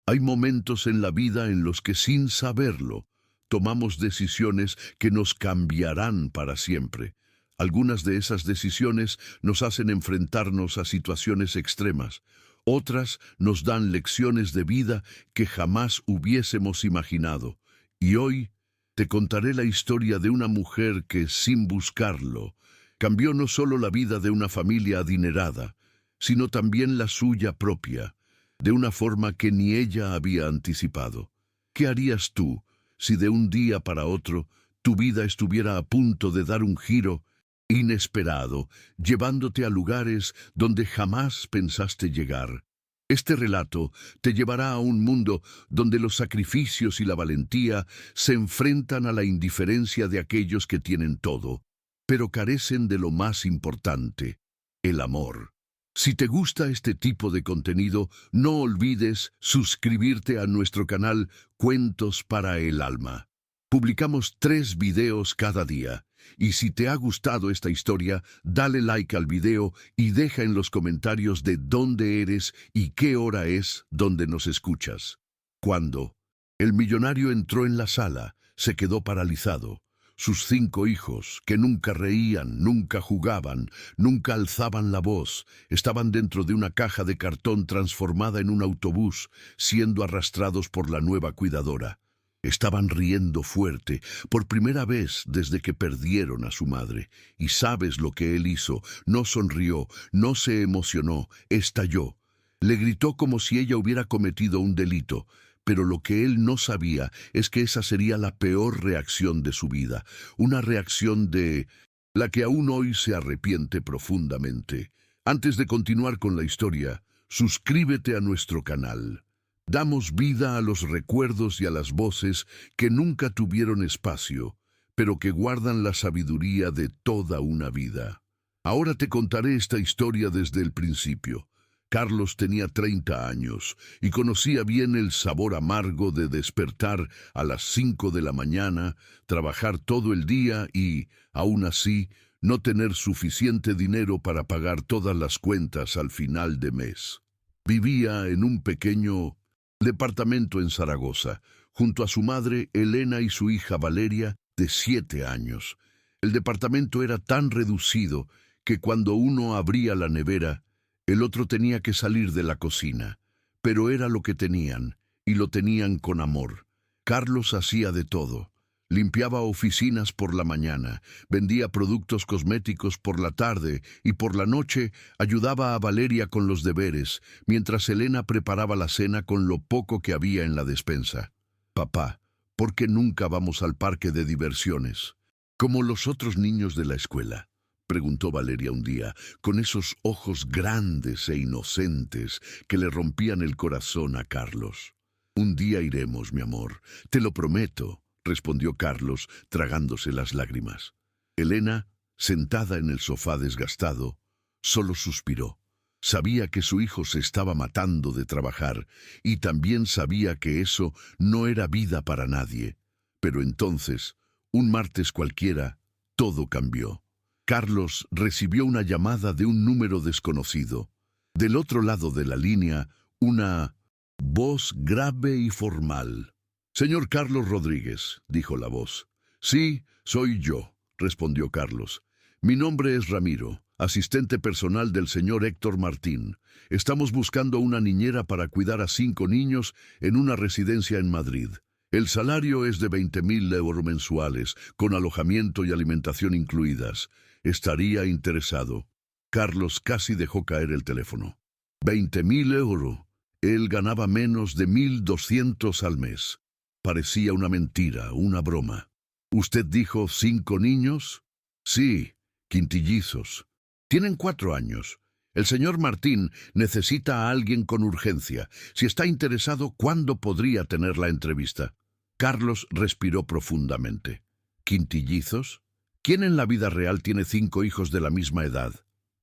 Hay momentos en la vida en los que sin saberlo tomamos decisiones que nos cambiarán para siempre. Algunas de esas decisiones nos hacen enfrentarnos a situaciones extremas. Otras nos dan lecciones de vida que jamás hubiésemos imaginado. Y hoy te contaré la historia de una mujer que, sin buscarlo, cambió no solo la vida de una familia adinerada, sino también la suya propia, de una forma que ni ella había anticipado. ¿Qué harías tú si de un día para otro tu vida estuviera a punto de dar un giro inesperado, llevándote a lugares donde jamás pensaste llegar? Este relato te llevará a un mundo donde los sacrificios y la valentía se enfrentan a la indiferencia de aquellos que tienen todo, pero carecen de lo más importante, el amor. Si te gusta este tipo de contenido, no olvides suscribirte a nuestro canal Cuentos para el Alma. Publicamos 3 videos cada día. Y si te ha gustado esta historia, dale like al video y deja en los comentarios de dónde eres y qué hora es donde nos escuchas. Cuando el millonario entró en la sala, se quedó paralizado. Sus 5 hijos, que nunca reían, nunca jugaban, nunca alzaban la voz, estaban dentro de una caja de cartón transformada en un autobús, siendo arrastrados por la nueva cuidadora. Estaban riendo fuerte, por primera vez desde que perdieron a su madre. ¿Y sabes lo que él hizo? No sonrió, no se emocionó, estalló. Le gritó como si ella hubiera cometido un delito. Pero lo que él no sabía es que esa sería la peor reacción de su vida, una reacción de la que aún hoy se arrepiente profundamente. Antes de continuar con la historia, suscríbete a nuestro canal. Damos vida a los recuerdos y a las voces que nunca tuvieron espacio, pero que guardan la sabiduría de toda una vida. Ahora te contaré esta historia desde el principio. Carlos tenía 30 años y conocía bien el sabor amargo de despertar a las 5 de la mañana, trabajar todo el día y, aún así, no tener suficiente dinero para pagar todas las cuentas al final de mes. Vivía en un pequeño departamento en Zaragoza, junto a su madre Elena y su hija Valeria, de 7 años. El departamento era tan reducido que cuando uno abría la nevera, el otro tenía que salir de la cocina, pero era lo que tenían, y lo tenían con amor. Carlos hacía de todo. Limpiaba oficinas por la mañana, vendía productos cosméticos por la tarde y por la noche ayudaba a Valeria con los deberes, mientras Elena preparaba la cena con lo poco que había en la despensa. «Papá, ¿por qué nunca vamos al parque de diversiones, como los otros niños de la escuela?», preguntó Valeria un día, con esos ojos grandes e inocentes que le rompían el corazón a Carlos. «Un día iremos, mi amor, te lo prometo», respondió Carlos, tragándose las lágrimas. Elena, sentada en el sofá desgastado, solo suspiró. Sabía que su hijo se estaba matando de trabajar y también sabía que eso no era vida para nadie. Pero entonces, un martes cualquiera, todo cambió. Carlos recibió una llamada de un número desconocido. Del otro lado de la línea, una voz grave y formal. «Señor Carlos Rodríguez», dijo la voz. «Sí, soy yo», respondió Carlos. «Mi nombre es Ramiro, asistente personal del señor Héctor Martín. Estamos buscando una niñera para cuidar a 5 niños en una residencia en Madrid. El salario es de 20.000 euros mensuales, con alojamiento y alimentación incluidas. ¿Estaría interesado?». Carlos casi dejó caer el teléfono. 20.000 euros. Él ganaba menos de 1.200 al mes. Parecía una mentira, una broma. «¿Usted dijo 5 niños?» «Sí, quintillizos. Tienen 4 años. El señor Martín necesita a alguien con urgencia. Si está interesado, ¿cuándo podría tener la entrevista?». Carlos respiró profundamente. «¿Quintillizos? ¿Quién en la vida real tiene 5 hijos de la misma edad?».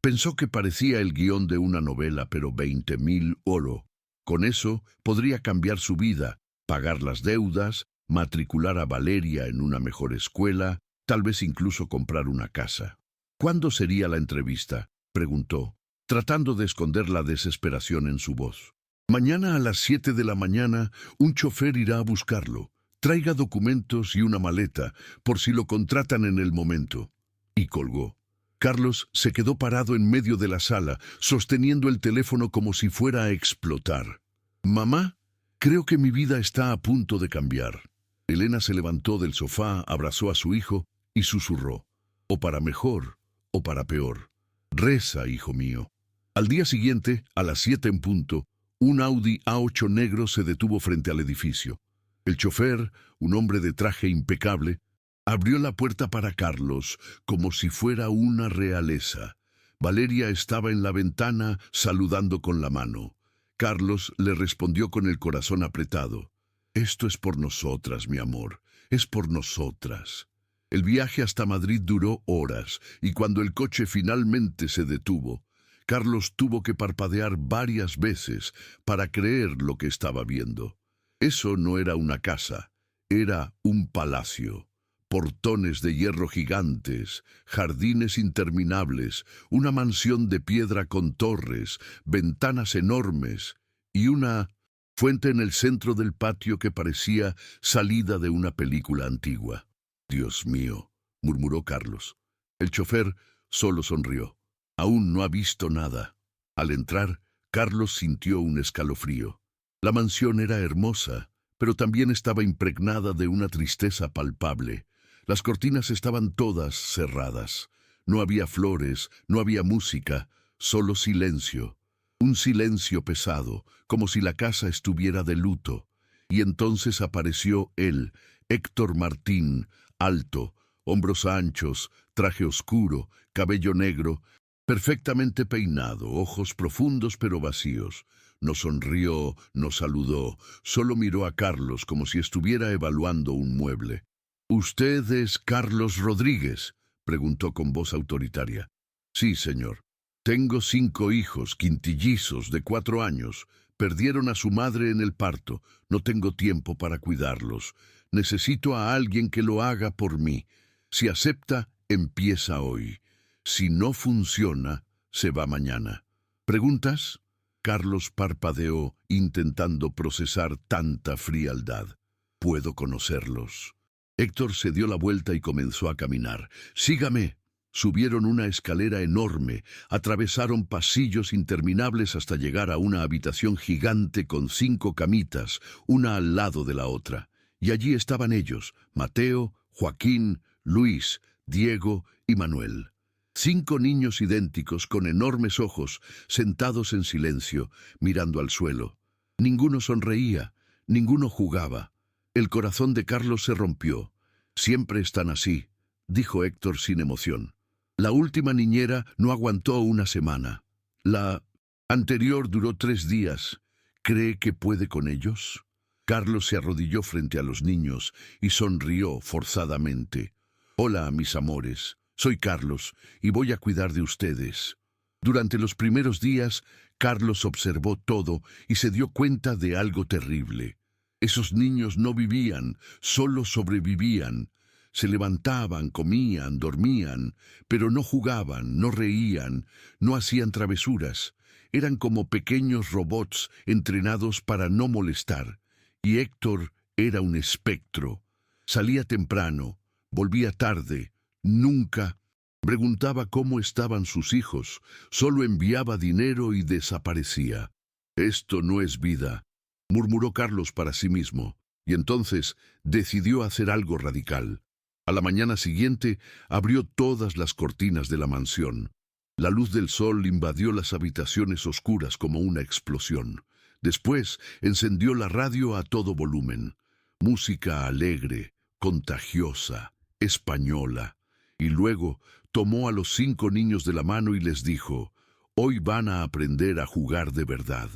Pensó que parecía el guión de una novela, pero 20.000 oro. Con eso podría cambiar su vida, pagar las deudas, matricular a Valeria en una mejor escuela, tal vez incluso comprar una casa. «¿Cuándo sería la entrevista?», preguntó, tratando de esconder la desesperación en su voz. Mañana a las 7 de la mañana, un chofer irá a buscarlo. Traiga documentos y una maleta, por si lo contratan en el momento. Y colgó. Carlos se quedó parado en medio de la sala, sosteniendo el teléfono como si fuera a explotar. «Mamá, creo que mi vida está a punto de cambiar». Elena se levantó del sofá, abrazó a su hijo y susurró: «O para mejor, o para peor. Reza, hijo mío». Al día siguiente, a las 7 en punto, un Audi A8 negro se detuvo frente al edificio. El chofer, un hombre de traje impecable, abrió la puerta para Carlos como si fuera una realeza. Valeria estaba en la ventana saludando con la mano. Carlos le respondió con el corazón apretado: «Esto es por nosotras, mi amor, es por nosotras». El viaje hasta Madrid duró horas, y cuando el coche finalmente se detuvo, Carlos tuvo que parpadear varias veces para creer lo que estaba viendo. Eso no era una casa, era un palacio. Portones de hierro gigantes, jardines interminables, una mansión de piedra con torres, ventanas enormes y una fuente en el centro del patio que parecía salida de una película antigua. «Dios mío», murmuró Carlos. El chofer solo sonrió. Aún no ha visto nada. Al entrar, Carlos sintió un escalofrío. La mansión era hermosa, pero también estaba impregnada de una tristeza palpable. Las cortinas estaban todas cerradas. No había flores, no había música, solo silencio. Un silencio pesado, como si la casa estuviera de luto. Y entonces apareció él, Héctor Martín, alto, hombros anchos, traje oscuro, cabello negro, perfectamente peinado, ojos profundos pero vacíos. No sonrió, no saludó, solo miró a Carlos como si estuviera evaluando un mueble. «¿Usted es Carlos Rodríguez?», preguntó con voz autoritaria. «Sí, señor. Tengo 5 hijos, quintillizos, de 4 años. Perdieron a su madre en el parto. No tengo tiempo para cuidarlos. Necesito a alguien que lo haga por mí. Si acepta, empieza hoy. Si no funciona, se va mañana». «¿Preguntas?». Carlos parpadeó, intentando procesar tanta frialdad. «¿Puedo conocerlos?». Héctor se dio la vuelta y comenzó a caminar. «Sígame». Subieron una escalera enorme, atravesaron pasillos interminables hasta llegar a una habitación gigante con 5 camitas, una al lado de la otra. Y allí estaban ellos, Mateo, Joaquín, Luis, Diego y Manuel. 5 niños idénticos con enormes ojos, sentados en silencio, mirando al suelo. Ninguno sonreía, ninguno jugaba. El corazón de Carlos se rompió. «Siempre están así», dijo Héctor sin emoción. «La última niñera no aguantó una semana. La anterior duró 3 días. ¿Cree que puede con ellos?». Carlos se arrodilló frente a los niños y sonrió forzadamente. «Hola, mis amores. Soy Carlos y voy a cuidar de ustedes». Durante los primeros días, Carlos observó todo y se dio cuenta de algo terrible. Esos niños no vivían, solo sobrevivían. Se levantaban, comían, dormían, pero no jugaban, no reían, no hacían travesuras. Eran como pequeños robots entrenados para no molestar. Y Héctor era un espectro. Salía temprano, volvía tarde, nunca preguntaba cómo estaban sus hijos, solo enviaba dinero y desaparecía. «Esto no es vida», murmuró Carlos para sí mismo, y entonces decidió hacer algo radical. A la mañana siguiente abrió todas las cortinas de la mansión. La luz del sol invadió las habitaciones oscuras como una explosión. Después encendió la radio a todo volumen. Música alegre, contagiosa, española. Y luego tomó a los 5 niños de la mano y les dijo: «Hoy van a aprender a jugar de verdad».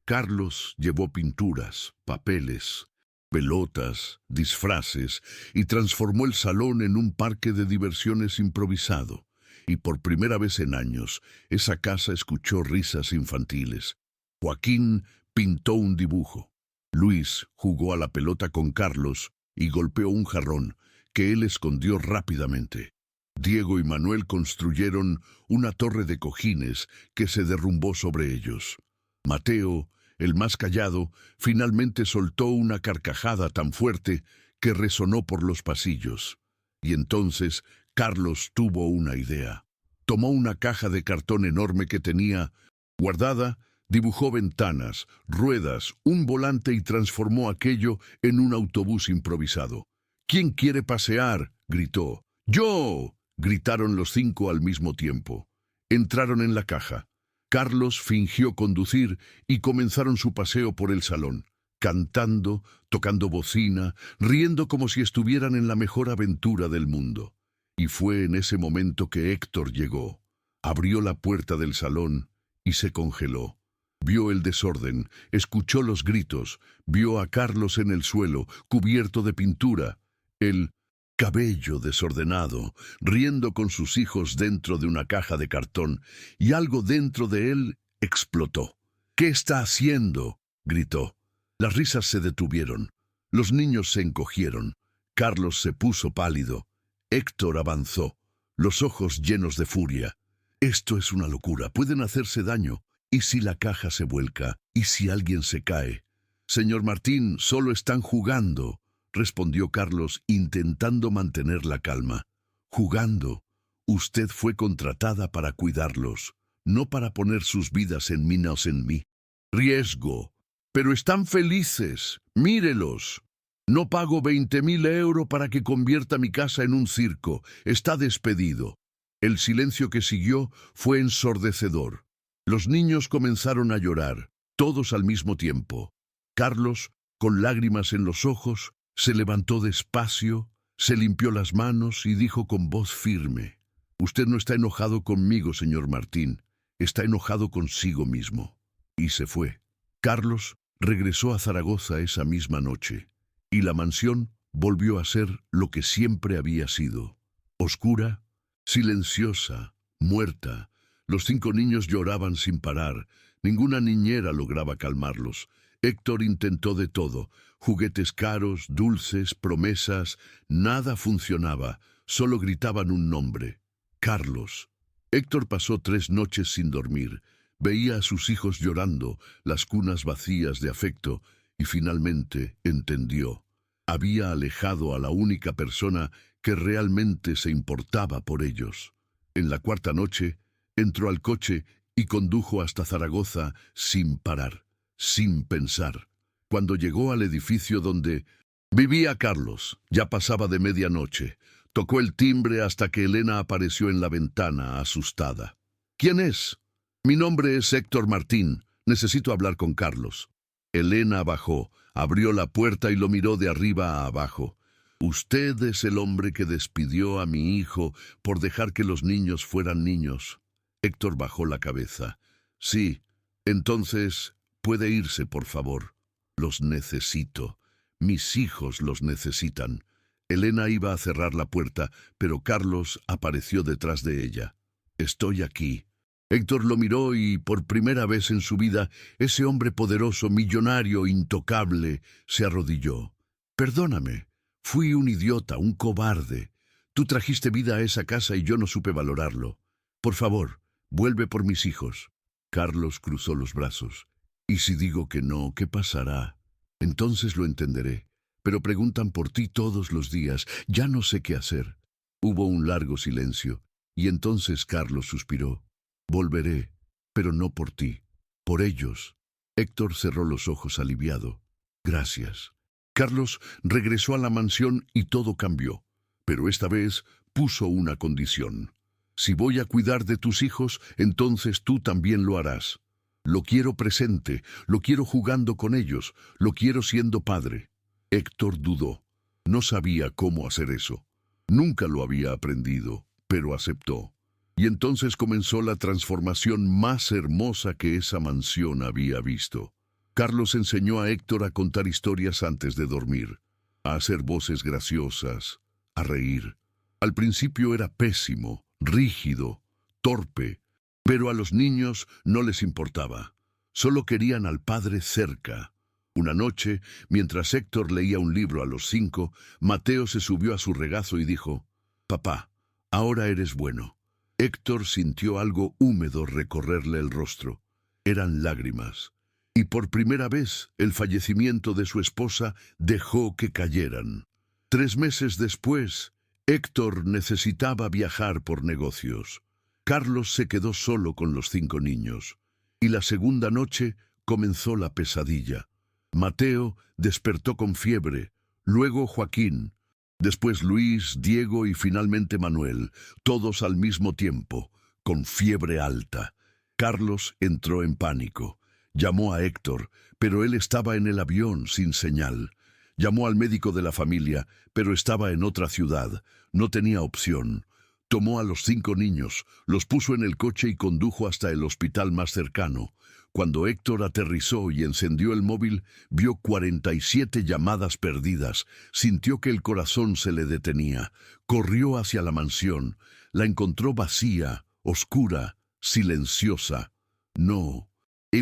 Carlos llevó pinturas, papeles, pelotas, disfraces y transformó el salón en un parque de diversiones improvisado. Y por primera vez en años, esa casa escuchó risas infantiles. Joaquín pintó un dibujo. Luis jugó a la pelota con Carlos y golpeó un jarrón, que él escondió rápidamente. Diego y Manuel construyeron una torre de cojines que se derrumbó sobre ellos. Mateo el más callado, finalmente soltó una carcajada tan fuerte que resonó por los pasillos. Y entonces Carlos tuvo una idea. Tomó una caja de cartón enorme que tenía guardada, dibujó ventanas, ruedas, un volante y transformó aquello en un autobús improvisado. «¿Quién quiere pasear?», gritó. «¡Yo!», gritaron los 5 al mismo tiempo. Entraron en la caja. Carlos fingió conducir y comenzaron su paseo por el salón, cantando, tocando bocina, riendo como si estuvieran en la mejor aventura del mundo. Y fue en ese momento que Héctor llegó. Abrió la puerta del salón y se congeló. Vio el desorden, escuchó los gritos, vio a Carlos en el suelo, cubierto de pintura, el cabello desordenado, riendo con sus hijos dentro de una caja de cartón, y algo dentro de él explotó. «¿Qué está haciendo?», gritó. Las risas se detuvieron. Los niños se encogieron. Carlos se puso pálido. Héctor avanzó, los ojos llenos de furia. «Esto es una locura, pueden hacerse daño. ¿Y si la caja se vuelca? ¿Y si alguien se cae?». «Señor Martín, solo están jugando», respondió Carlos, intentando mantener la calma. «Jugando. Usted fue contratada para cuidarlos, no para poner sus vidas en minas en mí. Riesgo. Pero están felices. Mírelos. No pago 20.000 euros para que convierta mi casa en un circo. Está despedido». El silencio que siguió fue ensordecedor. Los niños comenzaron a llorar, todos al mismo tiempo. Carlos, con lágrimas en los ojos, se levantó despacio, se limpió las manos y dijo con voz firme: «Usted no está enojado conmigo, señor Martín, está enojado consigo mismo». Y se fue. Carlos regresó a Zaragoza esa misma noche, y la mansión volvió a ser lo que siempre había sido: oscura, silenciosa, muerta. Los 5 niños lloraban sin parar. Ninguna niñera lograba calmarlos. Héctor intentó de todo: juguetes caros, dulces, promesas. Nada funcionaba. Solo gritaban un nombre: Carlos. Héctor pasó 3 noches sin dormir. Veía a sus hijos llorando, las cunas vacías de afecto, y finalmente entendió. Había alejado a la única persona que realmente se importaba por ellos. En la 4ª noche, entró al coche y condujo hasta Zaragoza sin parar, sin pensar. Cuando llegó al edificio donde vivía Carlos, ya pasaba de medianoche. Tocó el timbre hasta que Elena apareció en la ventana, asustada. «¿Quién es?». «Mi nombre es Héctor Martín. Necesito hablar con Carlos». Elena bajó, abrió la puerta y lo miró de arriba a abajo. «Usted es el hombre que despidió a mi hijo por dejar que los niños fueran niños». Héctor bajó la cabeza. «Sí, entonces puede irse, por favor. Los necesito. Mis hijos los necesitan». Elena iba a cerrar la puerta, pero Carlos apareció detrás de ella. «Estoy aquí». Héctor lo miró y, por primera vez en su vida, ese hombre poderoso, millonario, intocable, se arrodilló. «Perdóname. Fui un idiota, un cobarde. Tú trajiste vida a esa casa y yo no supe valorarlo. Por favor, vuelve por mis hijos». Carlos cruzó los brazos. «¿Y si digo que no, qué pasará?». «Entonces lo entenderé. Pero preguntan por ti todos los días. Ya no sé qué hacer». Hubo un largo silencio, y entonces Carlos suspiró. «Volveré, pero no por ti, por ellos». Héctor cerró los ojos aliviado. «Gracias». Carlos regresó a la mansión y todo cambió, pero esta vez puso una condición. «Si voy a cuidar de tus hijos, entonces tú también lo harás. Lo quiero presente, lo quiero jugando con ellos, lo quiero siendo padre». Héctor dudó. No sabía cómo hacer eso. Nunca lo había aprendido, pero aceptó. Y entonces comenzó la transformación más hermosa que esa mansión había visto. Carlos enseñó a Héctor a contar historias antes de dormir, a hacer voces graciosas, a reír. Al principio era pésimo, rígido, torpe, pero a los niños no les importaba. Solo querían al padre cerca. Una noche, mientras Héctor leía un libro a los 5, Mateo se subió a su regazo y dijo: «Papá, ahora eres bueno». Héctor sintió algo húmedo recorrerle el rostro. Eran lágrimas. y por primera vez el fallecimiento de su esposa dejó que cayeran. 3 meses después, Héctor necesitaba viajar por negocios. Carlos se quedó solo con los 5 niños. Y la segunda noche comenzó la pesadilla. Mateo despertó con fiebre, luego Joaquín, después Luis, Diego y finalmente Manuel, todos al mismo tiempo, con fiebre alta. Carlos entró en pánico. Llamó a Héctor, pero él estaba en el avión sin señal. Llamó al médico de la familia, pero estaba en otra ciudad. No tenía opción. Tomó a los 5 niños, los puso en el coche y condujo hasta el hospital más cercano. Cuando Héctor aterrizó y encendió el móvil, vio 47 llamadas perdidas. Sintió que el corazón se le detenía. Corrió hacia la mansión. La encontró vacía, oscura, silenciosa. No.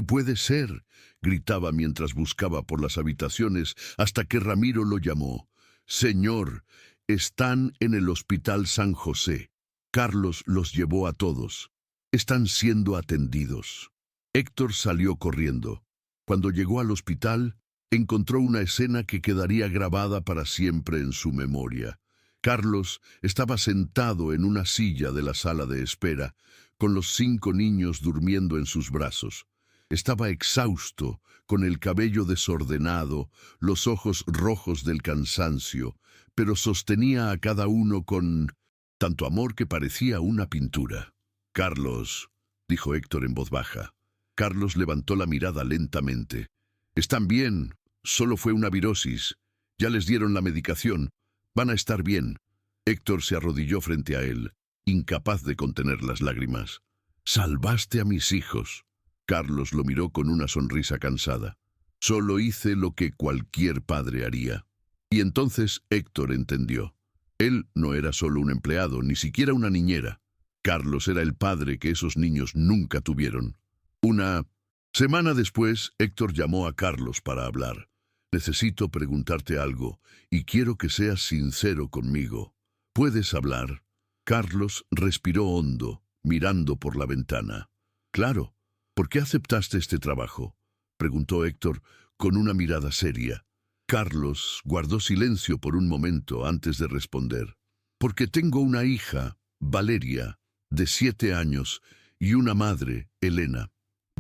Puede ser, gritaba mientras buscaba por las habitaciones hasta que Ramiro lo llamó. Señor, están en el Hospital San José. Carlos los llevó a todos. Están siendo atendidos. Héctor salió corriendo. Cuando llegó al hospital, encontró una escena que quedaría grabada para siempre en su memoria. Carlos estaba sentado en una silla de la sala de espera, con los 5 niños durmiendo en sus brazos. Estaba exhausto, con el cabello desordenado, los ojos rojos del cansancio, pero sostenía a cada uno con tanto amor que parecía una pintura. «Carlos», dijo Héctor en voz baja. Carlos levantó la mirada lentamente. «Están bien, solo fue una virosis. Ya les dieron la medicación. Van a estar bien». Héctor se arrodilló frente a él, incapaz de contener las lágrimas. «Salvaste a mis hijos». Carlos lo miró con una sonrisa cansada. «Solo hice lo que cualquier padre haría». Y entonces Héctor entendió. Él no era solo un empleado, ni siquiera una niñera. Carlos era el padre que esos niños nunca tuvieron. Una semana después, Héctor llamó a Carlos para hablar. «Necesito preguntarte algo, y quiero que seas sincero conmigo. ¿Puedes hablar?» Carlos respiró hondo, mirando por la ventana. «Claro. ¿Por qué aceptaste este trabajo?», preguntó Héctor con una mirada seria. Carlos guardó silencio por un momento antes de responder. «Porque tengo una hija, Valeria, de 7 años, y una madre, Elena.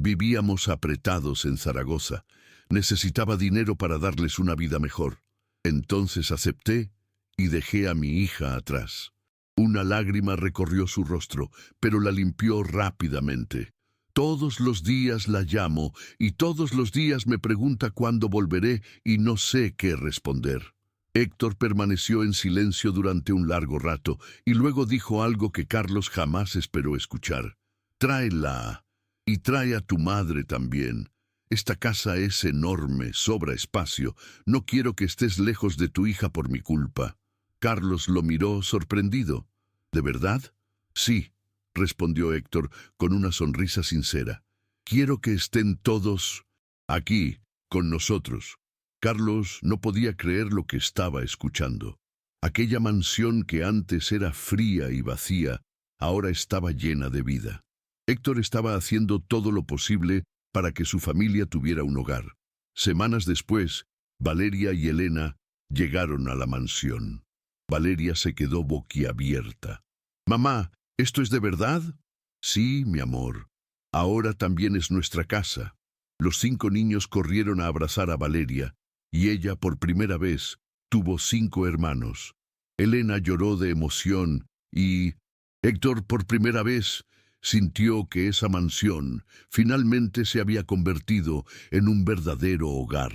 Vivíamos apretados en Zaragoza. Necesitaba dinero para darles una vida mejor. Entonces acepté y dejé a mi hija atrás». Una lágrima recorrió su rostro, pero la limpió rápidamente. «Todos los días la llamo y todos los días me pregunta cuándo volveré y no sé qué responder». Héctor permaneció en silencio durante un largo rato y luego dijo algo que Carlos jamás esperó escuchar. «Tráela y trae a tu madre también. Esta casa es enorme, sobra espacio. No quiero que estés lejos de tu hija por mi culpa». Carlos lo miró sorprendido. «¿De verdad?» «Sí», respondió Héctor con una sonrisa sincera. «Quiero que estén todos aquí, con nosotros». Carlos no podía creer lo que estaba escuchando. Aquella mansión que antes era fría y vacía, ahora estaba llena de vida. Héctor estaba haciendo todo lo posible para que su familia tuviera un hogar. Semanas después, Valeria y Elena llegaron a la mansión. Valeria se quedó boquiabierta. «Mamá, ¿esto es de verdad?» «Sí, mi amor. Ahora también es nuestra casa». Los 5 niños corrieron a abrazar a Valeria, y ella, por primera vez, tuvo 5 hermanos. Elena lloró de emoción y Héctor, por primera vez, sintió que esa mansión finalmente se había convertido en un verdadero hogar.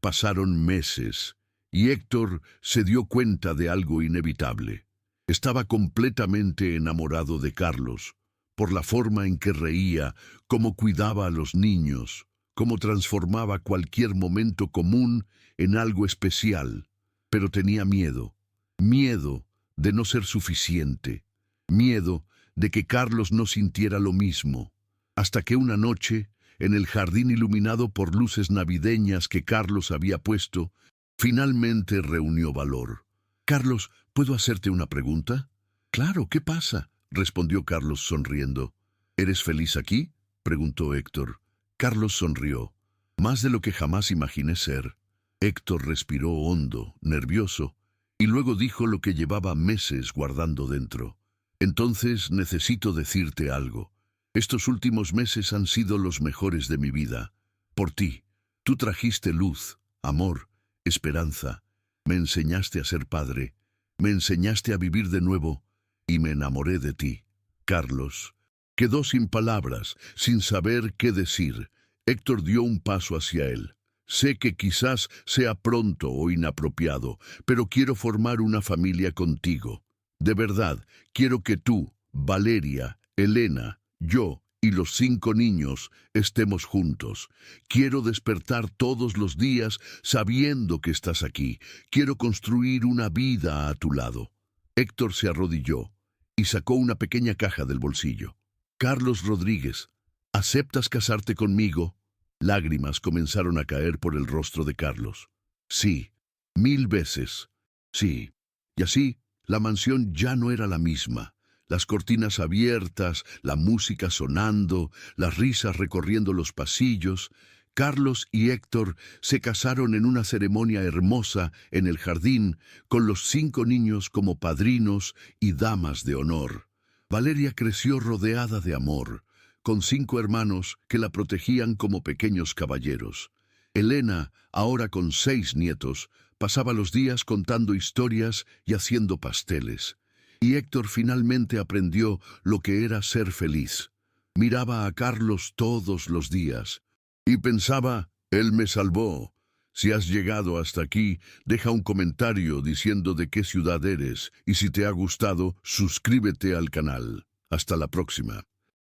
Pasaron meses, y Héctor se dio cuenta de algo inevitable. Estaba completamente enamorado de Carlos, por la forma en que reía, cómo cuidaba a los niños, cómo transformaba cualquier momento común en algo especial. Pero tenía miedo de no ser suficiente, miedo de que Carlos no sintiera lo mismo, hasta que una noche, en el jardín iluminado por luces navideñas que Carlos había puesto, finalmente reunió valor. «Carlos, ¿puedo hacerte una pregunta?» «Claro, ¿qué pasa?», respondió Carlos sonriendo. «¿Eres feliz aquí?», preguntó Héctor. Carlos sonrió. más de lo que jamás imaginé ser. Héctor respiró hondo, nervioso, y luego dijo lo que llevaba meses guardando dentro. Entonces necesito decirte algo. Estos últimos meses han sido los mejores de mi vida. Por ti. Tú trajiste luz, amor, esperanza. Me enseñaste a ser padre. Me enseñaste a vivir de nuevo. Y me enamoré de ti. Carlos. Quedó sin palabras, sin saber qué decir. Héctor dio un paso hacia él. Sé que quizás sea pronto o inapropiado, pero quiero formar una familia contigo. De verdad, quiero que tú, Valeria, Elena, yo y los 5 niños estemos juntos. Quiero despertar todos los días sabiendo que estás aquí. Quiero construir una vida a tu lado. Héctor se arrodilló y sacó una pequeña caja del bolsillo. Carlos Rodríguez, ¿aceptas casarte conmigo? Lágrimas comenzaron a caer por el rostro de Carlos. Sí, 1000 veces. Sí. Y así, la mansión ya no era la misma. Las cortinas abiertas, la música sonando, las risas recorriendo los pasillos. Carlos y Héctor se casaron en una ceremonia hermosa en el jardín, con los 5 niños como padrinos y damas de honor. Valeria creció rodeada de amor, con 5 hermanos que la protegían como pequeños caballeros. Elena, ahora con 6 nietos, pasaba los días contando historias y haciendo pasteles. Y Héctor finalmente aprendió lo que era ser feliz. Miraba a Carlos todos los días y pensaba, él me salvó. Si has llegado hasta aquí, deja un comentario diciendo de qué ciudad eres y si te ha gustado, suscríbete al canal. Hasta la próxima.